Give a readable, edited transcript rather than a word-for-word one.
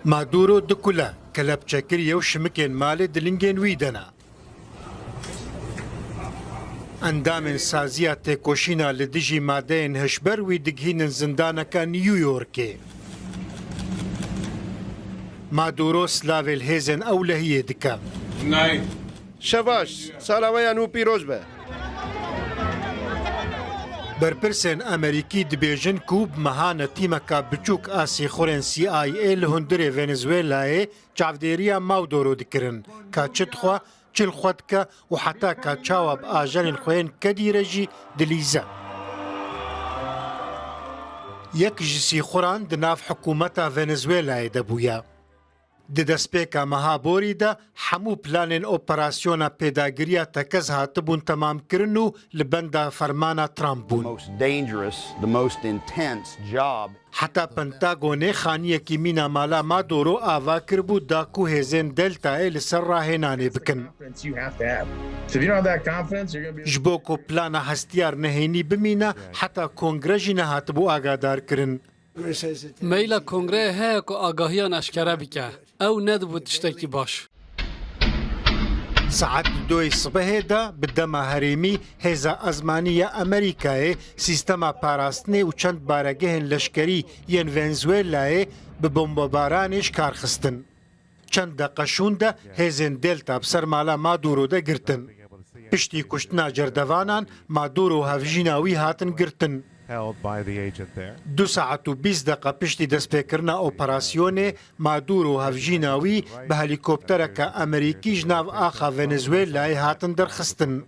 مادورو دكولا كلب شكريا وشمكين مالي دلنجين ويدنا اندام سازيا تيكوشينا لدجي مادين هشبر ويدقهين زندانك نيويوركي مادورو سلاوي الهيزن أولهية دكا شباش سالاويا نو بيروز به برپرسن امریکی دبیجن کوب مهانه تیمکا بچوک آسی خورن CIA لهندر ونزویلا چاودیریا ماودورو دکرن که چتخوا چل خود که و حتی که چاوب آجان الخوین کدیرجی دلیزه یک جسی خوران دناف حکومتا ونزویلا دبویا ددسپیکا مهابوری دا حمو پلانین اپراسیونا پیداگیریا تکز هاتبون تمام کرنو لبندا فرمانا ترامپ بون. حتی پنتاگونه خانیه کی مینا مالا مادورو آوا کربو داکو هزین دلتا لسر راهنانه بکن. جبوکو پلانا هستیار نهینی بمینا حتی کنگرژی نهاتبو آگادار کرن. میلا کنگره هیا که آگاهیان اشکره بکه او ندبو تشتکی باش ساعت 2 صبح دا بدما هریمی هزا ازمانیه امریکای سیستما پاراستنه و چند بارگهن لشکری ین ونزویلای به بمبارانش کار خستن. چند دقشون دا هزین دلتا بسر مالا مادورو دا گرتن. پشتی کشتنا جردوانان مادورو هفجیناوی هاتن گرتن. 2 ساعت و 20 دقیقه پشتی دست پیکرنا اپراسیون مادورو هفجیناوی به هلیکوپترک امریکی جناو آخا ونزویلای هاتن درخستن.